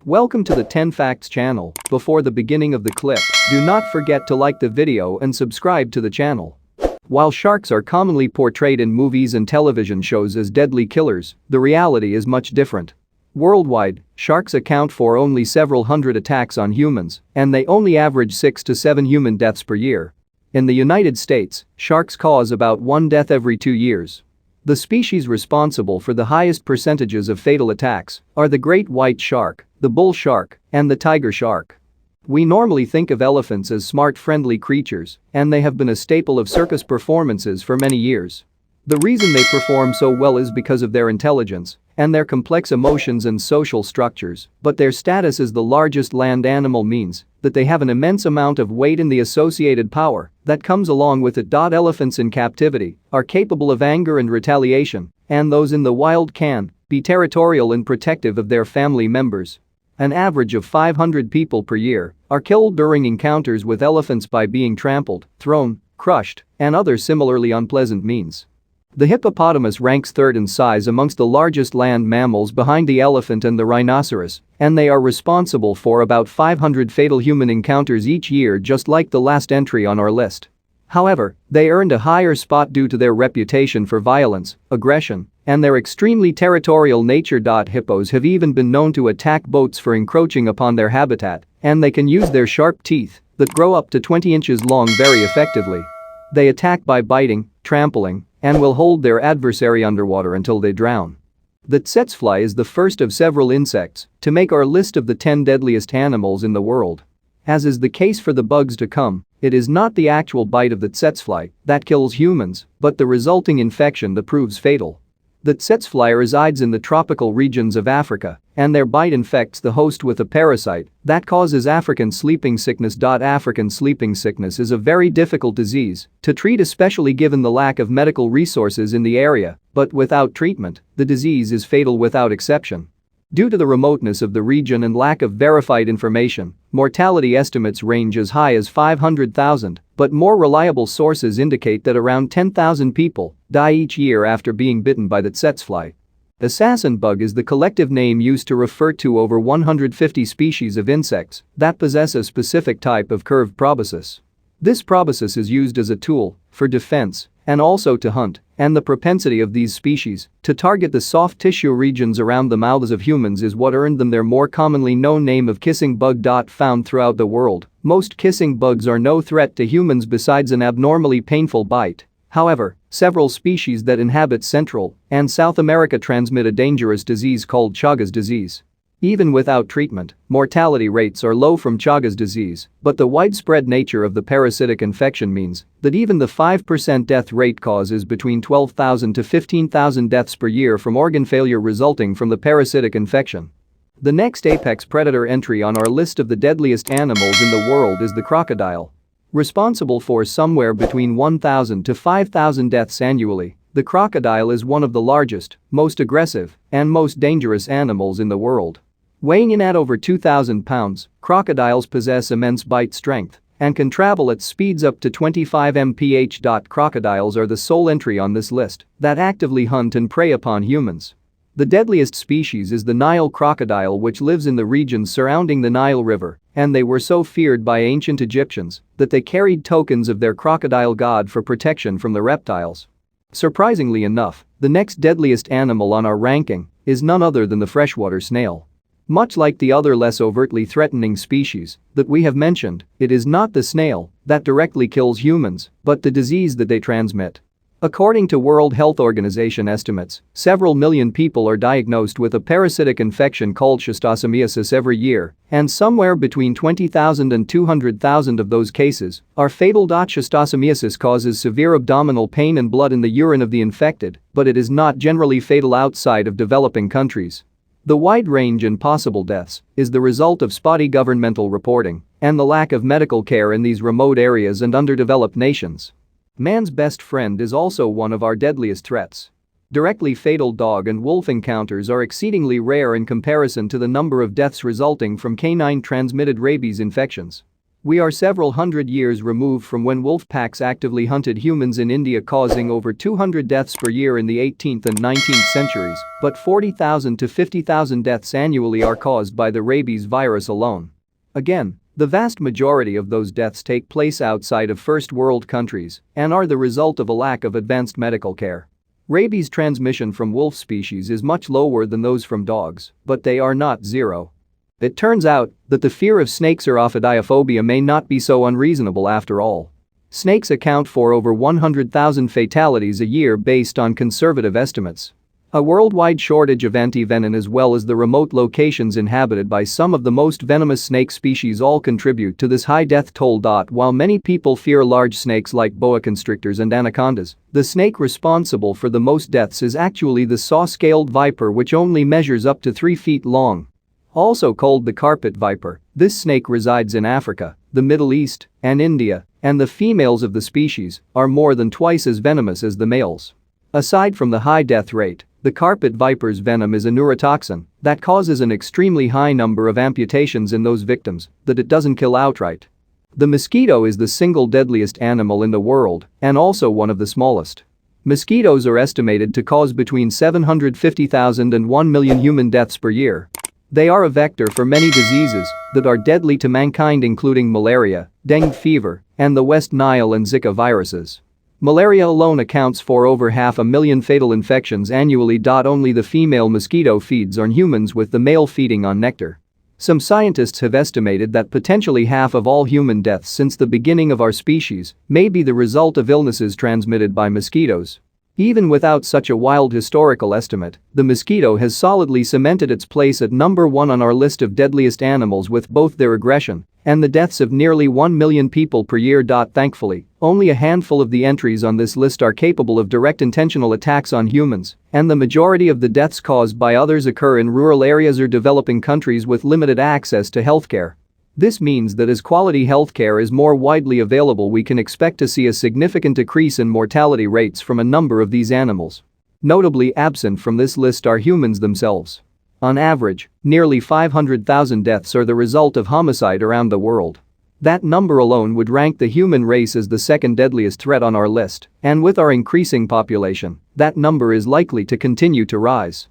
Welcome to the 10 Facts channel. Before the beginning of the clip, do not forget to like the video and subscribe to the channel. While sharks are commonly portrayed in movies and television shows as deadly killers, the reality is much different. Worldwide, sharks account for only several hundred attacks on humans, and they only average 6 to 7 human deaths per year. In the United States, sharks cause about 1 death every 2 years. The species responsible for the highest percentages of fatal attacks are the great white shark, the bull shark, and the tiger shark. We normally think of elephants as smart, friendly creatures, and they have been a staple of circus performances for many years. The reason they perform so well is because of their intelligence and their complex emotions and social structures, but their status as the largest land animal means that they have an immense amount of weight and the associated power that comes along with it. Elephants in captivity are capable of anger and retaliation, and those in the wild can be territorial and protective of their family members. An average of 500 people per year are killed during encounters with elephants by being trampled, thrown, crushed, and other similarly unpleasant means. The hippopotamus ranks third in size amongst the largest land mammals behind the elephant and the rhinoceros, and they are responsible for about 500 fatal human encounters each year, just like the last entry on our list. However, they earned a higher spot due to their reputation for violence, aggression, and their extremely territorial nature. Hippos have even been known to attack boats for encroaching upon their habitat, and they can use their sharp teeth that grow up to 20 inches long very effectively. They attack by biting, trampling, and will hold their adversary underwater until they drown. The tsetefly is the first of several insects to make our list of the 10 deadliest animals in the world. As is the case for the bugs to come, it is not the actual bite of the tsetefly that kills humans, but the resulting infection that proves fatal. The tsetefly resides in the tropical regions of Africa, and their bite infects the host with a parasite that causes African sleeping sickness. African sleeping sickness is a very difficult disease to treat, especially given the lack of medical resources in the area, but without treatment, the disease is fatal without exception. Due to the remoteness of the region and lack of verified information, mortality estimates range as high as 500,000, but more reliable sources indicate that around 10,000 people die each year after being bitten by the tsetefly. Assassin bug is the collective name used to refer to over 150 species of insects that possess a specific type of curved proboscis. This proboscis is used as a tool for defense and also to hunt, and the propensity of these species to target the soft tissue regions around the mouths of humans is what earned them their more commonly known name of kissing bug. Found throughout the world, most kissing bugs are no threat to humans besides an abnormally painful bite. However, several species that inhabit Central and South America transmit a dangerous disease called Chagas disease. Even without treatment, mortality rates are low from Chagas disease, but the widespread nature of the parasitic infection means that even the 5% death rate causes between 12,000 to 15,000 deaths per year from organ failure resulting from the parasitic infection. The next apex predator entry on our list of the deadliest animals in the world is the crocodile. Responsible for somewhere between 1,000 to 5,000 deaths annually, the crocodile is one of the largest, most aggressive, and most dangerous animals in the world. Weighing in at over 2,000 pounds, crocodiles possess immense bite strength and can travel at speeds up to 25 mph. Crocodiles are the sole entry on this list that actively hunt and prey upon humans. The deadliest species is the Nile crocodile, which lives in the regions surrounding the Nile River, and they were so feared by ancient Egyptians that they carried tokens of their crocodile god for protection from the reptiles. Surprisingly enough, the next deadliest animal on our ranking is none other than the freshwater snail. Much like the other less overtly threatening species that we have mentioned, it is not the snail that directly kills humans, but the disease that they transmit. According to World Health Organization estimates, several million people are diagnosed with a parasitic infection called schistosomiasis every year, and somewhere between 20,000 and 200,000 of those cases are fatal. Schistosomiasis causes severe abdominal pain and blood in the urine of the infected, but it is not generally fatal outside of developing countries. The wide range in possible deaths is the result of spotty governmental reporting and the lack of medical care in these remote areas and underdeveloped nations. Man's best friend is also one of our deadliest threats. Directly fatal dog and wolf encounters are exceedingly rare in comparison to the number of deaths resulting from canine-transmitted rabies infections. We are several hundred years removed from when wolf packs actively hunted humans in India, causing over 200 deaths per year in the 18th and 19th centuries, but 40,000 to 50,000 deaths annually are caused by the rabies virus alone. Again, the vast majority of those deaths take place outside of first world countries and are the result of a lack of advanced medical care. Rabies transmission from wolf species is much lower than those from dogs, but they are not zero. It turns out that the fear of snakes or ophidiophobia may not be so unreasonable after all. Snakes account for over 100,000 fatalities a year based on conservative estimates. A worldwide shortage of antivenin as well as the remote locations inhabited by some of the most venomous snake species all contribute to this high death toll. While many people fear large snakes like boa constrictors and anacondas, the snake responsible for the most deaths is actually the saw-scaled viper, which only measures up to 3 feet long. Also called the carpet viper, this snake resides in Africa, the Middle East, and India, and the females of the species are more than twice as venomous as the males. Aside from the high death rate, the carpet viper's venom is a neurotoxin that causes an extremely high number of amputations in those victims that it doesn't kill outright. The mosquito is the single deadliest animal in the world and also one of the smallest. Mosquitoes are estimated to cause between 750,000 and 1 million human deaths per year. They are a vector for many diseases that are deadly to mankind, including malaria, dengue fever, and the West Nile and Zika viruses. Malaria alone accounts for over 500,000 fatal infections annually. Only the female mosquito feeds on humans, with the male feeding on nectar. Some scientists have estimated that potentially half of all human deaths since the beginning of our species may be the result of illnesses transmitted by mosquitoes. Even without such a wild historical estimate, the mosquito has solidly cemented its place at number 1 on our list of deadliest animals, with both their aggression and the deaths of nearly 1 million people per year. Thankfully, only a handful of the entries on this list are capable of direct intentional attacks on humans, and the majority of the deaths caused by others occur in rural areas or developing countries with limited access to healthcare. This means that as quality healthcare is more widely available, we can expect to see a significant decrease in mortality rates from a number of these animals. Notably absent from this list are humans themselves. On average, nearly 500,000 deaths are the result of homicide around the world. That number alone would rank the human race as the second deadliest threat on our list, and with our increasing population, that number is likely to continue to rise.